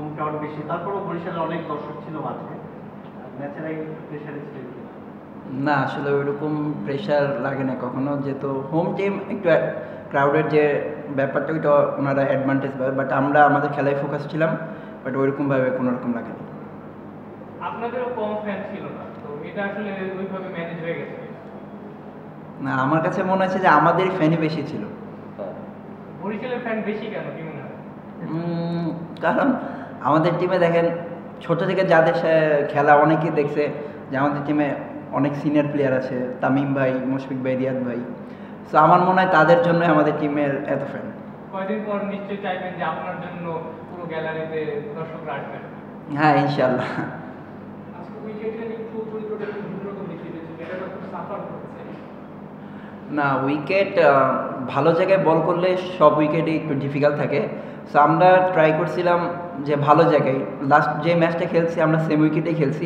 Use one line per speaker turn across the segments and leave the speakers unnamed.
Home crowd বেশি, তারপরেও বরিশালে অনেক দর্শক ছিল মাঠে, ম্যাচের আগে প্রেশারে ছিল কি?
না আসলে ওইরকম প্রেশার লাগে না কখনো, যেহেতু হোম টিম একটু ক্রাউডের যে ব্যাপারটা ওইটা ওনারা অ্যাডভান্টেজ পাবে, বাট আমরা আমাদের খেলায় ফোকাস ছিলাম, বাট ওইরকমভাবে কোনো রকম লাগেনি।
আপনাদেরও কম ফ্যান ছিল না, তো এটা আসলে ওইভাবে ম্যানেজ হয়ে গেছে।
না আমার কাছে মনে হচ্ছে যে আমাদের ফ্যানই বেশি ছিল।
বরিশালের ফ্যান বেশি কেন, কি মনে হয়?
কারণ আমাদের টিমে দেখেন ছোট থেকে যাদের খেলা অনেকেই দেখছে যে আমাদের টিমে অনেক সিনিয়র প্লেয়ার আছে, তামিম ভাই, মুশফিক ভাই, রিয়াদ ভাই। সো আমার মনে হয় তাদের জন্য আমাদের টিমের এত ফ্যান।
কয়দিন পর নিশ্চয়ই চাইবেন যে আপনার জন্য পুরো গ্যালারিতে দর্শকরা আসবেন।
হ্যাঁ ইনশাল্লাহ।
আজকে উইকেটে একটু চরিত্রটা একটু ভিন্ন রকম দেখিয়ে দিয়েছে, এটা একটু সাফার করছে।
না উইকেট ভালো জায়গায় বল করলে সব উইকেটই একটু ডিফিকাল্ট থাকে। সো আমরা ট্রাই করছিলাম যে ভালো জায়গায়, লাস্ট যে ম্যাচটা খেলছি আমরা সেম উইকেটেই খেলছি।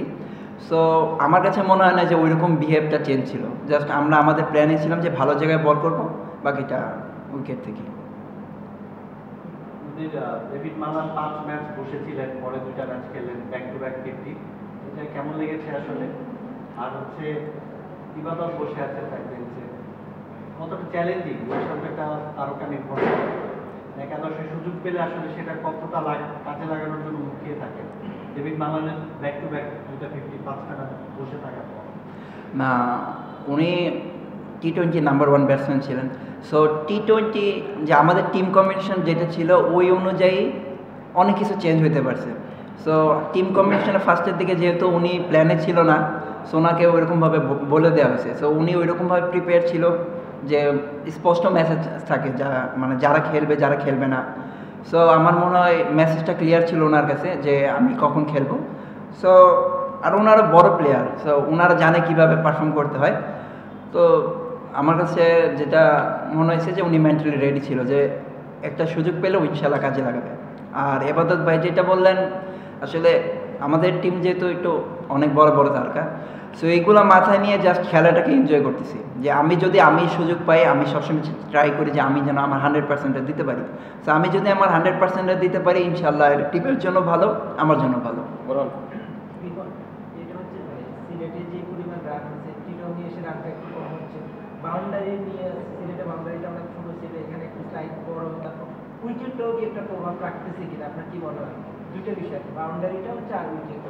সো আমার কাছে মনে হয় না যে ওইরকম বিহেভটা চেঞ্জ ছিল, জাস্ট আমরা আমাদের প্ল্যানে ছিলাম যে ভালো জায়গায় বল করবো, বাকিটা উইকেট থেকে।
ডেভিড মালান 5 ম্যাচ বসেছিলেন, পরে 2টা ম্যাচ খেললেন, ব্যাক টু ব্যাক 50, এটা কেমন লেগেছে আসলে? আর হচ্ছে ইবাদত বসে আছে বেঞ্চে, কতটা চ্যালেঞ্জিং ওই সামনে একটা তারকা নির্ভর করে। একাদশে সুযোগ পেলে আসলে সেটা কতটা কাজে লাগানোর জন্য মুখিয়ে থাকে ডেভিড মালানের ব্যাক টু ব্যাক 2টা 50, 5টা ম্যাচ বসে থাকার পর?
না উনি টি-20 নাম্বার 1 ব্যাটসম্যান ছিলেন। সো টি-20 যে আমাদের টিম কম্বিনেশন যেটা ছিল ওই অনুযায়ী অনেক কিছু চেঞ্জ হতে পারছে। সো টিম কম্বিনেশনের ফার্স্টের দিকে যেহেতু উনি প্ল্যানে ছিল না, সো ওনাকে ওইরকমভাবে বলে দেওয়া হয়েছে। সো উনি ওইরকমভাবে প্রিপেয়ার ছিল যে স্পষ্ট মেসেজ থাকে যা মানে যারা খেলবে যারা খেলবে না। সো আমার মনে হয় মেসেজটা ক্লিয়ার ছিল ওনার কাছে যে আমি কখন খেলবো। সো আর ওনারা বড় প্লেয়ার, সো ওনারা জানে কিভাবে পারফর্ম করতে হয়। তো আমার কাছে যেটা মনে হয়েছে যে উনি মেন্টালি রেডি ছিল যে একটা সুযোগ পেলে ইনশাল্লাহ কাজে লাগাবে। আর এবাদত ভাই যেটা বললেন, আসলে আমাদের টিম যেহেতু একটু অনেক বড় বড় তারকা, সো এইগুলো মাথায় নিয়ে জাস্ট খেলাটাকে এনজয় করতেছি, যে আমি সুযোগ পাই আমি সবসময় ট্রাই করি যে আমি যেন আমার 100% দিতে পারি। সো আমি যদি আমার 100% দিতে পারি ইনশাল্লাহ টিমের জন্য ভালো, আমার জন্য ভালো।
বাউন্ডারি নিয়ে সিলেটে বাউন্ডারিটা অনেক ছোট ছিল, এখানে একটু স্লাইড বড়, তারপর উইকেটটাও কি একটা প্রভাব রাখতেছে কিনা আপনার কি মনে হয়? দুইটা বিষয়, বাউন্ডারিটা হচ্ছে আর উইকেট।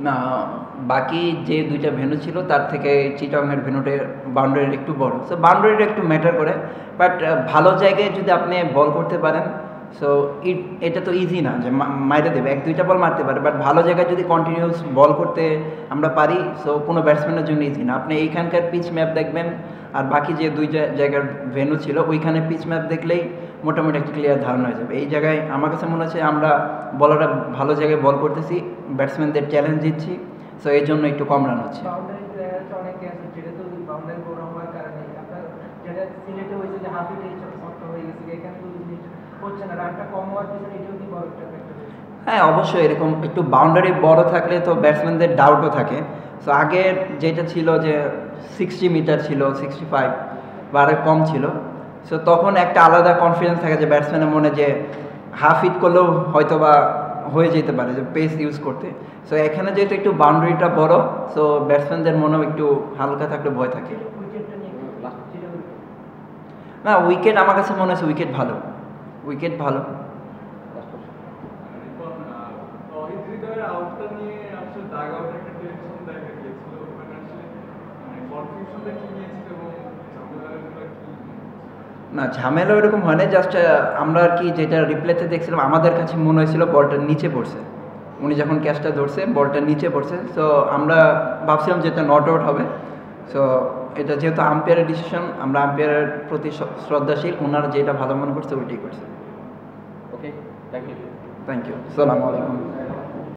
না বাকি যে 2টা ভেন্যু ছিল তার থেকে চিটাগংয়ের ভেন্যুটার বাউন্ডারিটা একটু বড়, সো বাউন্ডারিটা একটু ম্যাটার করে। বাট ভালো জায়গায় যদি আপনি বল করতে পারেন, সো এটা তো ইজি না যে মাইরে দেবে, 1-2টা বল মারতে পারে, বাট ভালো জায়গায় যদি কন্টিনিউস বল করতে আমরা পারি, সো কোনো ব্যাটসম্যানের জন্য ইজি না। আপনি এইখানকার পিচ ম্যাপ দেখবেন আর বাকি যে 2 জায়গার ভেন্যু ছিল ওইখানে পিচ ম্যাপ দেখলেই মোটামুটি একটা ক্লিয়ার ধারণা হয়ে যাবে। এই জায়গায় আমার কাছে মনে হচ্ছে আমরা বলাররা ভালো জায়গায় বল করতেছি, ব্যাটসম্যানদের চ্যালেঞ্জ দিচ্ছি, সো এই জন্য একটু কম রান হচ্ছে।
বাউন্ডারি অনেক আছে, যেটা তো বাউন্ডারি বড় হওয়ার কারণে আপনার যেটা সিলেটে হয়েছে যে হাফ ইটে শক্ত হয়ে গেছে, এখানে তো হচ্ছে না, রানটা কম হওয়ার পিছনে এটাও কি বড় একটা ফ্যাক্টর?
হ্যাঁ অবশ্যই, এরকম একটু বাউন্ডারি বড় থাকলে তো ব্যাটসম্যানদের ডাউটও থাকে। সো আগের যেটা ছিল যে 60 মিটার ছিল, 65 বা আরও কম ছিল, সো তখন একটা আলাদা কনফিডেন্স থাকে যে ব্যাটসম্যানের মনে যে হাফ হিট করলেও হয়তো বা হয়ে যেতে পারে যে পেস ইউজ করতে। সো এখানে যেহেতু একটু বাউন্ডারিটা বড়, সো ব্যাটসম্যানদের মনেও একটু হালকা থাকলে ভয় থাকে।
উইকেটটা নিয়ে
না উইকেট আমার কাছে মনে হচ্ছে উইকেট ভালো, উইকেট ভালো। না ঝামেলা ওইরকম হয় না, জাস্ট আমরা আর কি যেটা রিপ্লেতে দেখছিলাম আমাদের কাছে মনে হয়েছিল বলটা নিচে পড়ছে, উনি যখন ক্যাচটা ধরছে বলটা নিচে পড়ছে। সো আমরা ভাবছিলাম যে এটা নট আউট হবে। সো এটা যেহেতু আম্পায়ারের ডিসিশন, আমরা আম্পায়ারের প্রতি শ্রদ্ধাশীল, ওনারা যেটা ভালো মনে করছে ওইটাই করছে।
ওকে, থ্যাংক ইউ।
থ্যাংক ইউ, আসসালামু আলাইকুম।